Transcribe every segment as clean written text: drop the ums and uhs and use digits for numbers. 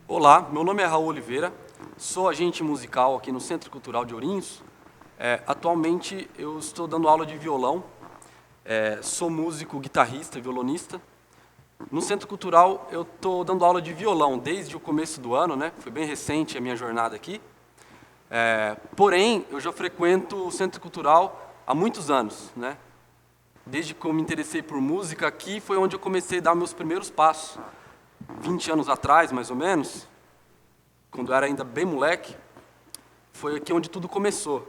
Olá, meu nome é Raul Oliveira, sou agente musical aqui no Centro Cultural de Ourinhos. Atualmente eu estou dando aula de violão, sou músico, guitarrista e violonista. No Centro Cultural eu estou dando aula de violão desde o começo do ano, né? Foi bem recente a minha jornada aqui. Porém, eu já frequento o Centro Cultural há muitos anos, né? Desde que eu me interessei por música, aqui foi onde eu comecei a dar meus primeiros passos. 20 anos atrás, mais ou menos, quando eu era ainda bem moleque, foi aqui onde tudo começou.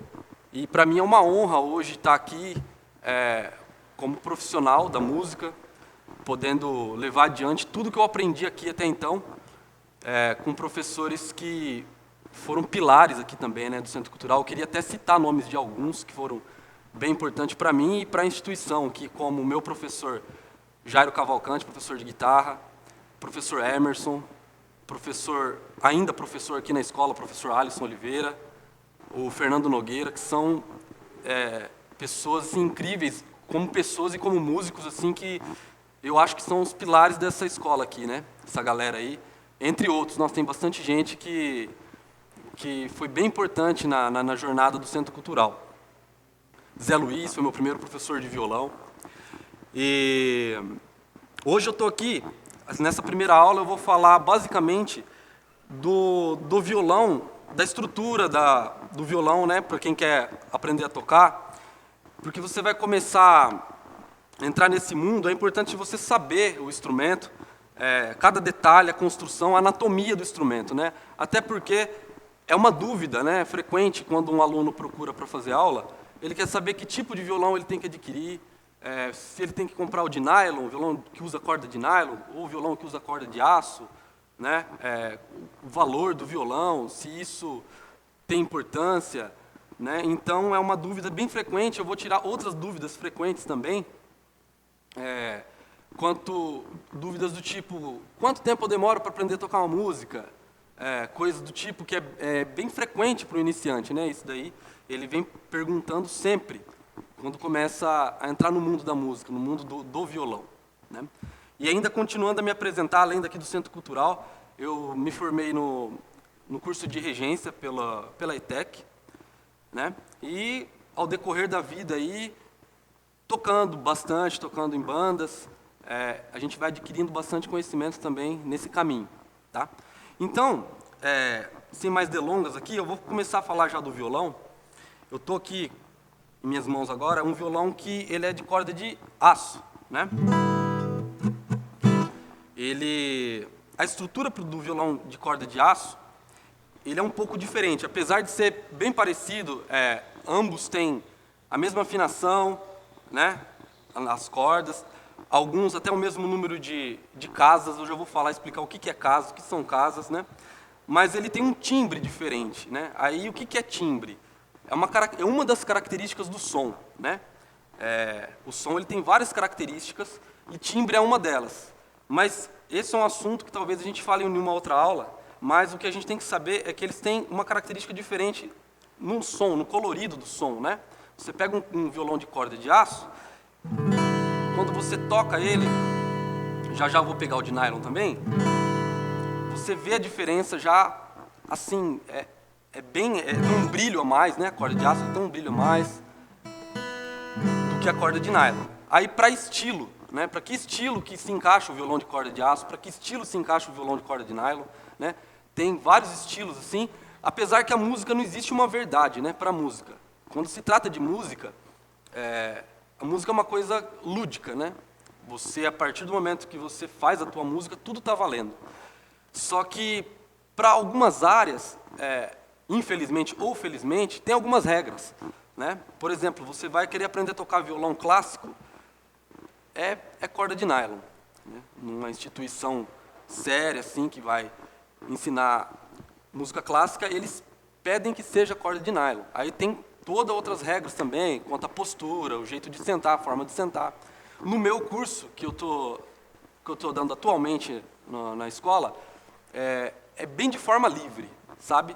E para mim é uma honra hoje estar aqui como profissional da música, podendo levar adiante tudo que eu aprendi aqui até então, com professores que foram pilares aqui também, né, do Centro Cultural. Eu queria até citar nomes de alguns que foram bem importantes para mim e para a instituição, que como o meu professor Jairo Cavalcante, professor de guitarra, professor Emerson, ainda professor aqui na escola, professor Alisson Oliveira, o Fernando Nogueira, que são pessoas assim, incríveis, como pessoas e como músicos, assim, que eu acho que são os pilares dessa escola aqui, né? Essa galera aí, entre outros. Nós tem bastante gente que foi bem importante na jornada do Centro Cultural. Zé Luiz foi meu primeiro professor de violão. E hoje eu estou aqui, nessa primeira aula eu vou falar basicamente do violão, da estrutura do violão, né, para quem quer aprender a tocar, porque você vai começar a entrar nesse mundo, é importante você saber o instrumento, cada detalhe, a construção, a anatomia do instrumento, né, até porque é uma dúvida, né, frequente quando um aluno procura para fazer aula, ele quer saber que tipo de violão ele tem que adquirir, se ele tem que comprar o de nylon, o violão que usa corda de nylon, ou o violão que usa corda de aço, né? O valor do violão, se isso tem importância, né? Então, é uma dúvida bem frequente. Eu vou tirar outras dúvidas frequentes também, dúvidas do tipo, quanto tempo eu demoro para aprender a tocar uma música? Coisas do tipo que é bem frequente para o iniciante, né? Isso daí, ele vem perguntando sempre, quando começa a entrar no mundo da música, no mundo do violão, né? E ainda continuando a me apresentar, além daqui do Centro Cultural, eu me formei no curso de regência pela ETEC, né? E ao decorrer da vida aí, tocando bastante, tocando em bandas, a gente vai adquirindo bastante conhecimento também nesse caminho, tá? Então, sem mais delongas aqui, eu vou começar a falar já do violão. Eu estou aqui em minhas mãos agora um violão que ele é de corda de aço, né? A estrutura do violão de corda de aço, ele é um pouco diferente, apesar de ser bem parecido, ambos têm a mesma afinação, né? As cordas, alguns até o mesmo número de casas. Eu já vou explicar o que é casa, o que são casas, né? Mas ele tem um timbre diferente, né? Aí o que é timbre? É uma das características do som, né? O som ele tem várias características e timbre é uma delas. Mas esse é um assunto que talvez a gente fale em uma outra aula, mas o que a gente tem que saber é que eles têm uma característica diferente no som, no colorido do som, né? Você pega um violão de corda de aço, quando você toca ele, já vou pegar o de nylon também, você vê a diferença já, assim, tem um brilho a mais, né? A corda de aço tem um brilho a mais do que a corda de nylon. Aí, para estilo, né? Para que estilo que se encaixa o violão de corda de aço, para que estilo se encaixa o violão de corda de nylon, né? Tem vários estilos, assim, apesar que a música não existe uma verdade, né? Para a música. Quando se trata de música, a música é uma coisa lúdica, né? Você, a partir do momento que você faz a tua música, tudo está valendo. Só que, para algumas áreas, infelizmente ou felizmente, tem algumas regras, né? Por exemplo, você vai querer aprender a tocar violão clássico, é corda de nylon, né? Numa instituição séria, assim, que vai ensinar música clássica, eles pedem que seja corda de nylon. Aí tem todas outras regras também, quanto à postura, o jeito de sentar, a forma de sentar. No meu curso, que eu tô dando atualmente na escola, é bem de forma livre, sabe?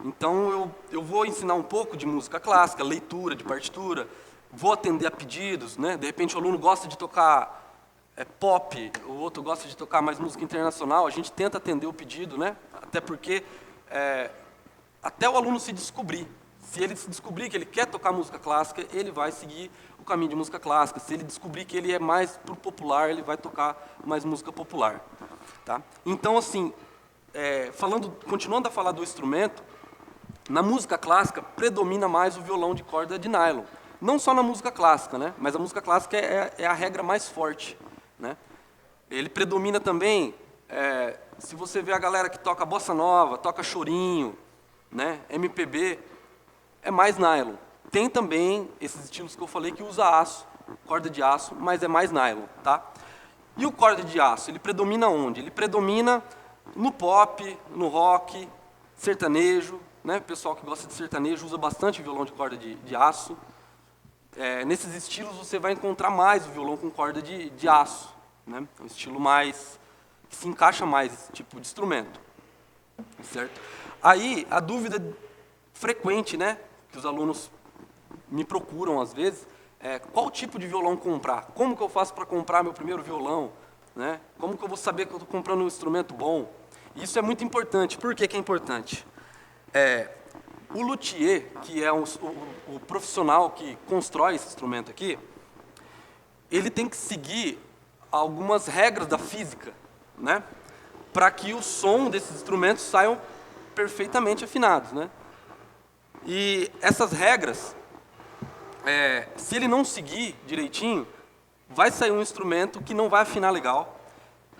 Então, eu vou ensinar um pouco de música clássica, leitura de partitura, vou atender a pedidos, né? De repente, o aluno gosta de tocar pop, o outro gosta de tocar mais música internacional, a gente tenta atender o pedido, né? Até porque até o aluno se descobrir. Se ele se descobrir que ele quer tocar música clássica, ele vai seguir o caminho de música clássica. Se ele descobrir que ele é mais pro popular, ele vai tocar mais música popular. Tá? Então, assim, continuando a falar do instrumento, na música clássica predomina mais o violão de corda de nylon. Não só na música clássica, né? Mas a música clássica é a regra mais forte. Né? Ele predomina também, se você vê a galera que toca bossa nova, toca chorinho, né? MPB, é mais nylon. Tem também esses estilos que eu falei que usa aço, corda de aço, mas é mais nylon. Tá? E o corda de aço, ele predomina onde? Ele predomina no pop, no rock, sertanejo. Né? O pessoal que gosta de sertanejo usa bastante violão de corda de aço. Nesses estilos você vai encontrar mais o violão com corda de aço, né? Um estilo mais que se encaixa mais esse tipo de instrumento, certo? Aí a dúvida frequente, né, que os alunos me procuram às vezes, é qual tipo de violão comprar? Como que eu faço para comprar meu primeiro violão? Né? Como que eu vou saber que eu estou comprando um instrumento bom? Isso é muito importante. Por que que é importante? O luthier, que é o profissional que constrói esse instrumento aqui, ele tem que seguir algumas regras da física, né? Para que o som desses instrumentos saiam perfeitamente afinados. Né? E essas regras, se ele não seguir direitinho, vai sair um instrumento que não vai afinar legal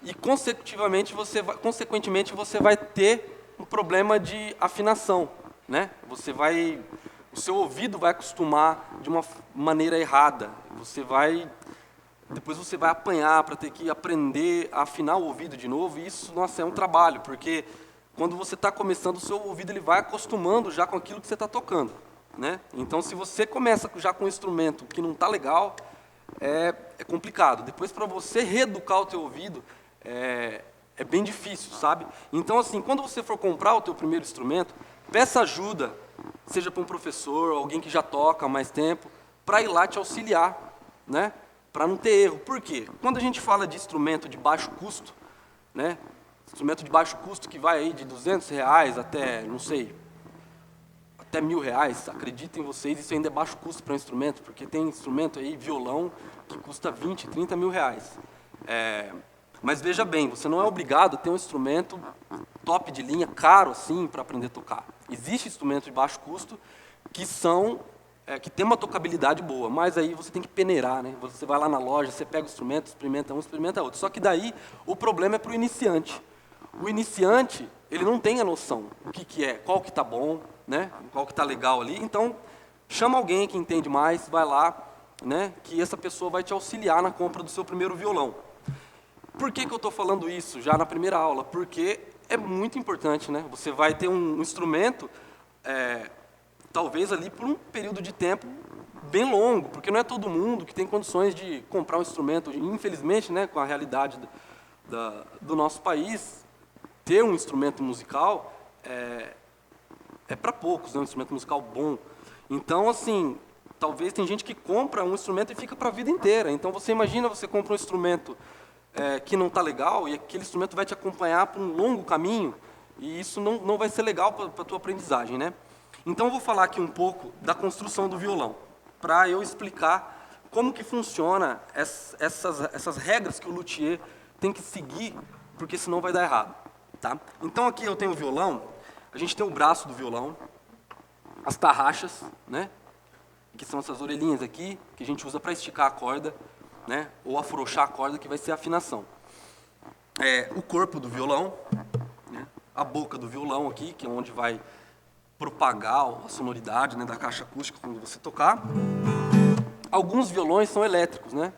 e, consequentemente, você vai ter um problema de afinação. Né? O seu ouvido vai acostumar de uma maneira errada. Depois você vai apanhar para ter que aprender a afinar o ouvido de novo. E isso, nossa, é um trabalho, porque quando você está começando, o seu ouvido ele vai acostumando já com aquilo que você está tocando. Né? Então, se você começa já com um instrumento que não está legal, é complicado. Depois, para você reeducar o teu ouvido, é bem difícil, sabe? Então, assim, quando você for comprar o teu primeiro instrumento, peça ajuda, seja para um professor, alguém que já toca há mais tempo, para ir lá te auxiliar, né? Para não ter erro. Por quê? Quando a gente fala de instrumento de baixo custo, né? Instrumento de baixo custo que vai aí de R$ 200 até, não sei, até R$ 1.000, acreditem vocês, isso ainda é baixo custo para um instrumento, porque tem instrumento aí, violão, que custa 20, 30 mil reais. Mas veja bem, você não é obrigado a ter um instrumento top de linha, caro assim, para aprender a tocar. Existem instrumentos de baixo custo que tem uma tocabilidade boa, mas aí você tem que peneirar, né? Você vai lá na loja, você pega o instrumento, experimenta um, experimenta outro. Só que daí o problema é para o iniciante. O iniciante, ele não tem a noção do que é, qual que está bom, né? Qual que está legal ali. Então, chama alguém que entende mais, vai lá, né? Que essa pessoa vai te auxiliar na compra do seu primeiro violão. Por que que eu estou falando isso já na primeira aula? Porque é muito importante, né? Você vai ter um instrumento, talvez ali por um período de tempo bem longo, porque não é todo mundo que tem condições de comprar um instrumento. Infelizmente, né, com a realidade do nosso país, ter um instrumento musical é para poucos, né? Um instrumento musical bom. Então, assim, talvez tem gente que compra um instrumento e fica para a vida inteira. Então, você imagina, você compra um instrumento que não está legal, e aquele instrumento vai te acompanhar por um longo caminho, e isso não vai ser legal para a tua aprendizagem. Né? Então, eu vou falar aqui um pouco da construção do violão, para eu explicar como que funciona essas regras que o luthier tem que seguir, porque senão vai dar errado. Tá? Então, aqui eu tenho o violão, a gente tem o braço do violão, as tarraxas, né? Que são essas orelhinhas aqui, que a gente usa para esticar a corda, né? Ou afrouxar a corda, que vai ser a afinação. O corpo do violão, né? A boca do violão aqui, que é onde vai propagar a sonoridade, né, da caixa acústica quando você tocar. Alguns violões são elétricos, né?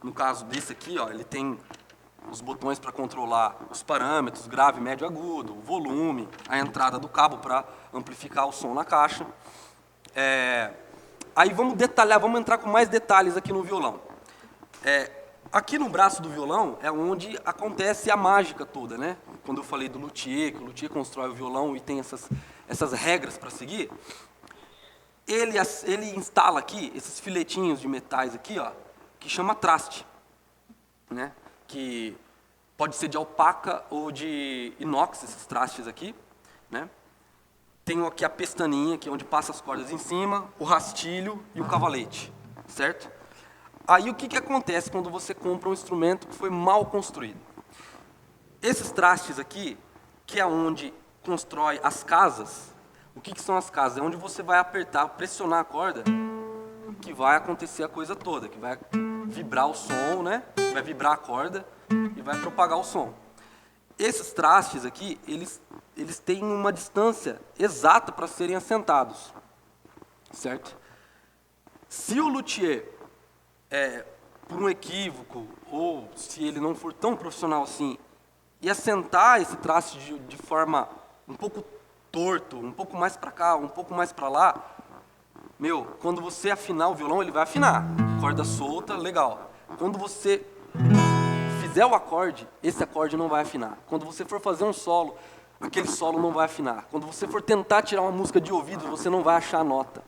No caso desse aqui, ó, ele tem os botões para controlar os parâmetros, grave, médio, agudo, o volume, a entrada do cabo para amplificar o som na caixa. Aí vamos detalhar, vamos entrar com mais detalhes aqui no violão. Aqui no braço do violão é onde acontece a mágica toda, né? Quando eu falei do luthier, que o luthier constrói o violão e tem essas regras para seguir, ele instala aqui esses filetinhos de metais aqui, ó, que chama traste. né? Que pode ser de alpaca ou de inox, esses trastes aqui, né? Tenho aqui a pestaninha, que é onde passa as cordas em cima, o rastilho e o cavalete, certo? Aí o que acontece quando você compra um instrumento que foi mal construído? Esses trastes aqui, que é onde constrói as casas, o que são as casas? É onde você vai apertar, pressionar a corda, que vai acontecer a coisa toda, que vai vibrar o som, né? Vai vibrar a corda e vai propagar o som. Esses trastes aqui, eles têm uma distância exata para serem assentados, certo? Se o luthier, por um equívoco, ou se ele não for tão profissional assim, e assentar esse traste de forma um pouco torto, um pouco mais para cá, um pouco mais para lá, quando você afinar o violão, ele vai afinar. Corda solta, legal. Quando você fizer o acorde, esse acorde não vai afinar. Quando você for fazer um solo, aquele solo não vai afinar. Quando você for tentar tirar uma música de ouvido, você não vai achar a nota.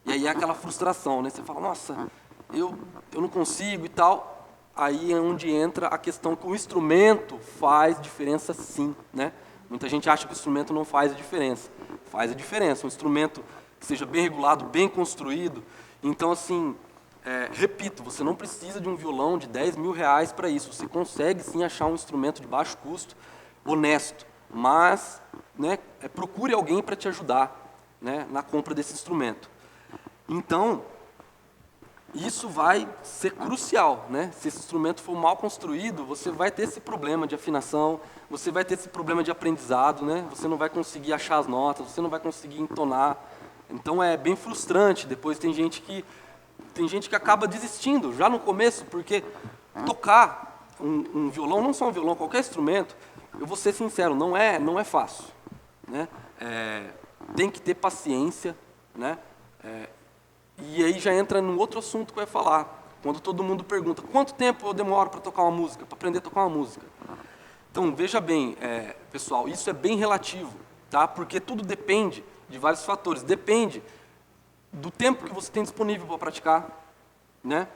E aí é aquela frustração, né? Você fala, nossa, eu não consigo e tal. Aí é onde entra a questão que o instrumento faz diferença sim, né? Muita gente acha que o instrumento não faz a diferença. Faz a diferença. Um instrumento que seja bem regulado, bem construído. Então, assim, repito, você não precisa de um violão de 10 mil reais para isso. Você consegue, sim, achar um instrumento de baixo custo, honesto. Mas, né, procure alguém para te ajudar, né, na compra desse instrumento. Então, isso vai ser crucial, né? Se esse instrumento for mal construído, você vai ter esse problema de afinação, você vai ter esse problema de aprendizado, né? Você não vai conseguir achar as notas, você não vai conseguir entonar. Então é bem frustrante. Depois tem gente que acaba desistindo já no começo, porque tocar um violão, não só um violão, qualquer instrumento, eu vou ser sincero, não é fácil, né? Tem que ter paciência, né? E aí já entra num outro assunto que eu ia falar. Quando todo mundo pergunta, quanto tempo eu demoro para tocar uma música, para aprender a tocar uma música? Então, veja bem, pessoal, isso é bem relativo, tá? Porque tudo depende de vários fatores. Depende do tempo que você tem disponível para praticar, né?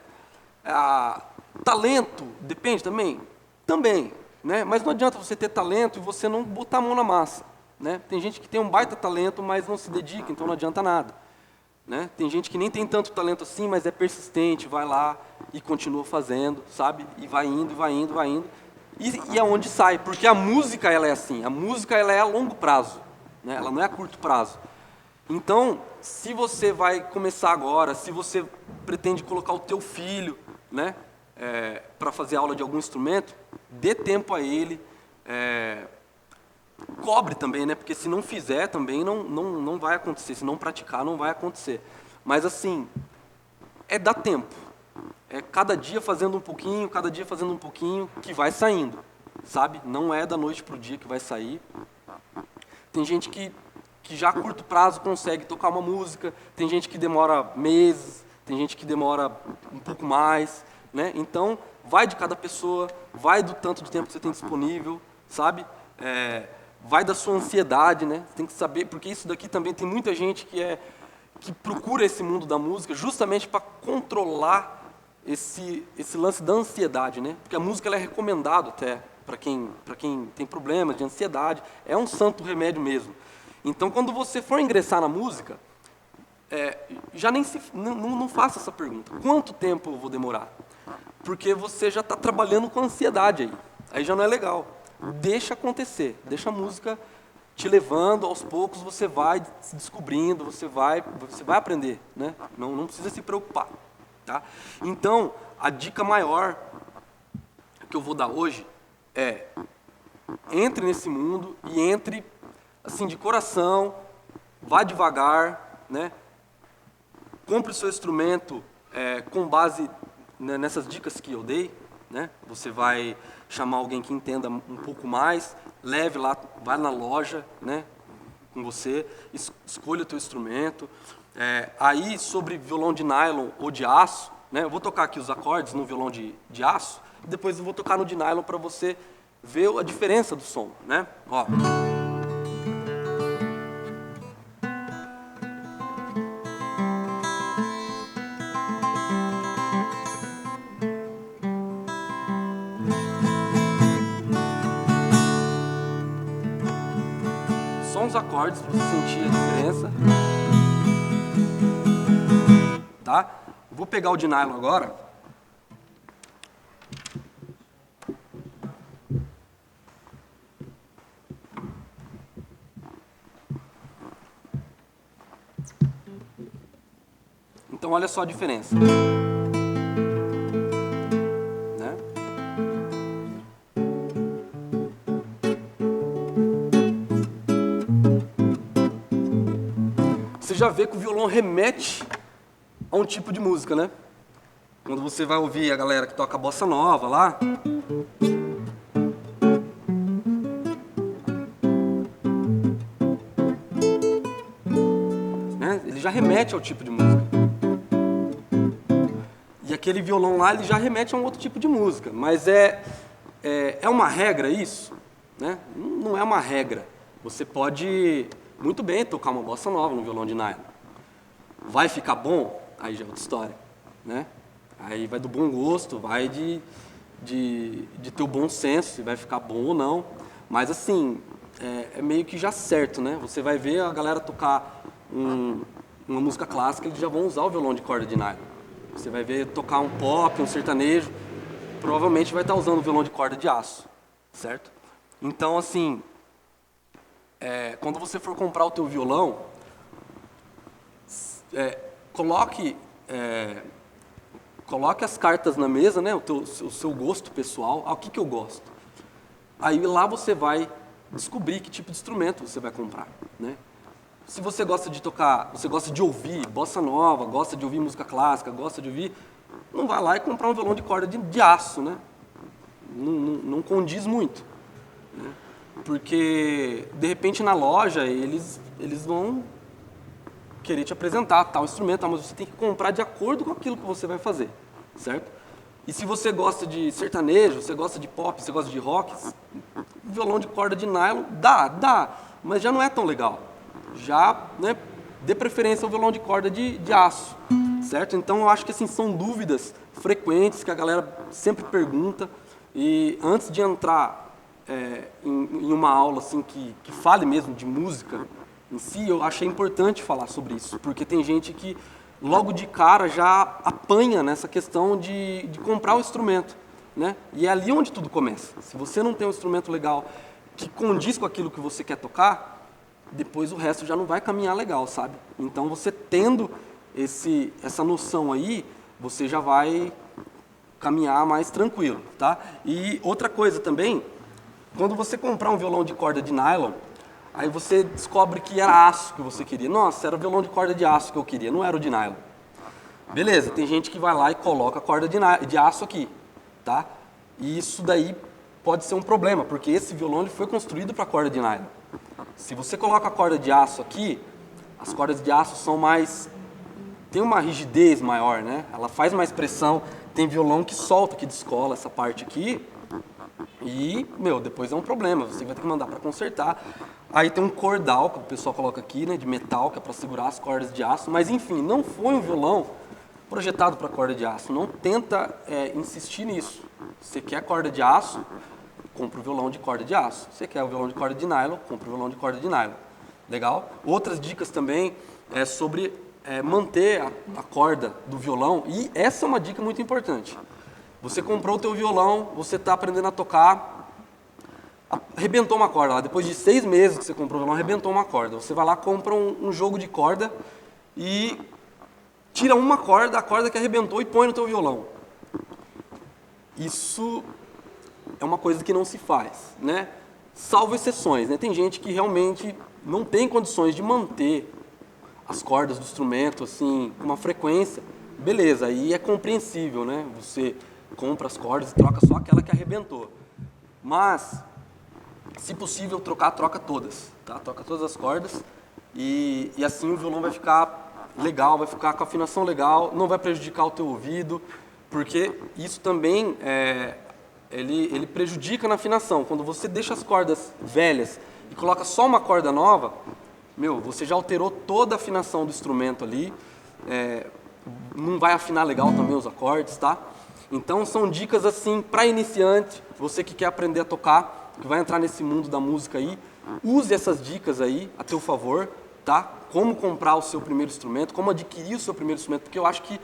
Talento, depende também? Também, né? Mas não adianta você ter talento e você não botar a mão na massa, né? Tem gente que tem um baita talento, mas não se dedica, então não adianta nada. Né? Tem gente que nem tem tanto talento assim, mas é persistente, vai lá e continua fazendo, sabe? E vai indo, vai indo, vai indo. E é onde sai, porque a música ela é assim, a música ela é a longo prazo, né? Ela não é a curto prazo. Então, se você vai começar agora, se você pretende colocar o teu filho, né, para fazer aula de algum instrumento, dê tempo a ele, cobre também, né? Porque se não fizer também não vai acontecer, se não praticar não vai acontecer. Mas assim, dar tempo. É cada dia fazendo um pouquinho, cada dia fazendo um pouquinho, que vai saindo, sabe? Não é da noite para o dia que vai sair. Tem gente que já a curto prazo consegue tocar uma música, tem gente que demora meses, tem gente que demora um pouco mais, né? Então, vai de cada pessoa, vai do tanto de tempo que você tem disponível, sabe? Vai da sua ansiedade, né? Você tem que saber, porque isso daqui também tem muita gente que procura esse mundo da música justamente para controlar esse lance da ansiedade, né? Porque a música ela é recomendada até para quem tem problemas de ansiedade, é um santo remédio mesmo. Então, quando você for ingressar na música, já não faça essa pergunta. Quanto tempo eu vou demorar? Porque você já está trabalhando com ansiedade aí. Aí já não é legal. Deixa acontecer, deixa a música te levando, aos poucos você vai se descobrindo, você vai aprender, né? Não precisa se preocupar, tá? Então, a dica maior que eu vou dar hoje entre nesse mundo e entre, assim, de coração, vá devagar, né? Compre o seu instrumento com base, né, nessas dicas que eu dei, né? Você vai chamar alguém que entenda um pouco mais, leve lá, vai na loja, né, com você, escolha o teu instrumento. Aí, sobre violão de nylon ou de aço, né, eu vou tocar aqui os acordes no violão de aço, e depois eu vou tocar no de nylon para você ver a diferença do som, né? Ó. acordes para você sentir a diferença. Tá? Vou pegar o de nylon agora. Então olha só a diferença. Né? Você já vê que o violão remete a um tipo de música, né? Quando você vai ouvir a galera que toca bossa nova lá, né? Ele já remete ao tipo de música. E aquele violão lá, ele já remete a um outro tipo de música. Mas é uma regra isso? Né? Não é uma regra. Você pode muito bem tocar uma bossa nova no violão de nylon. Vai ficar bom? Aí já é outra história, né? Aí vai do bom gosto, vai de teu bom senso, se vai ficar bom ou não. Mas assim, é meio que já certo, né? Você vai ver a galera tocar uma música clássica, eles já vão usar o violão de corda de nylon. Você vai ver tocar um pop, um sertanejo, provavelmente vai estar usando o violão de corda de aço, certo? Então assim, quando você for comprar o teu violão, coloque as cartas na mesa, né? O seu gosto pessoal. O que eu gosto? Aí lá você vai descobrir que tipo de instrumento você vai comprar, né? Se você gosta de tocar, você gosta de ouvir bossa nova, gosta de ouvir música clássica, gosta de ouvir, não vai lá e comprar um violão de corda de aço, né? Não condiz muito, né? Porque de repente na loja eles vão querer te apresentar tal instrumento, mas você tem que comprar de acordo com aquilo que você vai fazer, certo? E se você gosta de sertanejo, você gosta de pop, você gosta de rock, violão de corda de nylon, dá, mas já não é tão legal. Já, né, dê preferência ao violão de corda de aço, certo? Então eu acho que assim, são dúvidas frequentes que a galera sempre pergunta, e antes de entrar em uma aula assim, que fale mesmo de música em si, eu achei importante falar sobre isso, porque tem gente que logo de cara já apanha nessa questão de comprar o instrumento, né? E é ali onde tudo começa. Se você não tem um instrumento legal que condiz com aquilo que você quer tocar, depois o resto já não vai caminhar legal, sabe? Então você tendo essa noção aí, você já vai caminhar mais tranquilo, tá? E outra coisa também, quando você comprar um violão de corda de nylon, aí você descobre que era aço que você queria. Nossa, era o violão de corda de aço que eu queria, não era o de nylon. Beleza, tem gente que vai lá e coloca a corda de aço aqui, tá? E isso daí pode ser um problema, porque esse violão ele foi construído para corda de nylon. Se você coloca a corda de aço aqui, as cordas de aço são mais... tem uma rigidez maior, né? Ela faz mais pressão. Tem violão que solta, que descola essa parte aqui. E, depois é um problema. Você vai ter que mandar para consertar. Aí tem um cordal, que o pessoal coloca aqui, né? De metal, que é para segurar as cordas de aço. Mas, enfim, não foi um violão projetado para corda de aço. Não tenta insistir nisso. Você quer corda de aço, compra o violão de corda de aço. Você quer o violão de corda de nylon, compra o violão de corda de nylon. Legal? Outras dicas também é sobre manter a corda do violão. E essa é uma dica muito importante. Você comprou o teu violão, você está aprendendo a tocar, arrebentou uma corda lá. Depois de 6 meses que você comprou o violão, arrebentou uma corda. Você vai lá, compra um jogo de corda e tira uma corda, a corda que arrebentou, e põe no teu violão. Isso é uma coisa que não se faz, né? Salvo exceções, né? Tem gente que realmente não tem condições de manter as cordas do instrumento assim com uma frequência. Beleza, aí é compreensível, né? Você compra as cordas e troca só aquela que arrebentou. Mas, se possível, troca todas, tá? Troca todas as cordas e assim o violão vai ficar legal, vai ficar com a afinação legal, não vai prejudicar o teu ouvido, porque isso também ele prejudica na afinação. Quando você deixa as cordas velhas e coloca só uma corda nova, você já alterou toda a afinação do instrumento ali, não vai afinar legal também os acordes, tá? Então são dicas assim para iniciante, você que quer aprender a tocar, que vai entrar nesse mundo da música aí, Use essas dicas aí a teu favor, tá? Como comprar o seu primeiro instrumento, como adquirir o seu primeiro instrumento, porque eu acho que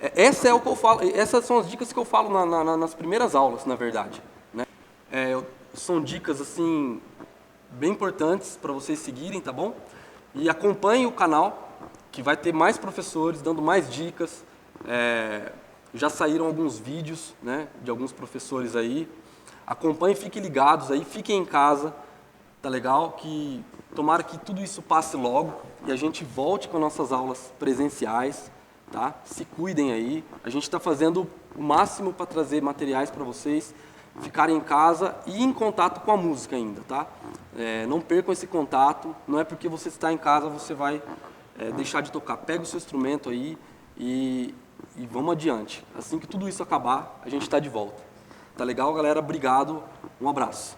essa é o que eu falo, essas são as dicas que eu falo nas primeiras aulas, na verdade, né? São dicas assim bem importantes para vocês seguirem, tá bom? E acompanhem o canal, que vai ter mais professores dando mais dicas. Já saíram alguns vídeos, né, de alguns professores aí. Acompanhem, fiquem ligados aí, fiquem em casa, tá legal? Que tomara que tudo isso passe logo e a gente volte com nossas aulas presenciais, tá? Se cuidem aí. A gente está fazendo o máximo para trazer materiais para vocês ficarem em casa e em contato com a música ainda, tá? Não percam esse contato. Não é porque você está em casa você vai deixar de tocar. Pega o seu instrumento aí e vamos adiante. Assim que tudo isso acabar, a gente está de volta. Tá legal, galera? Obrigado. Um abraço.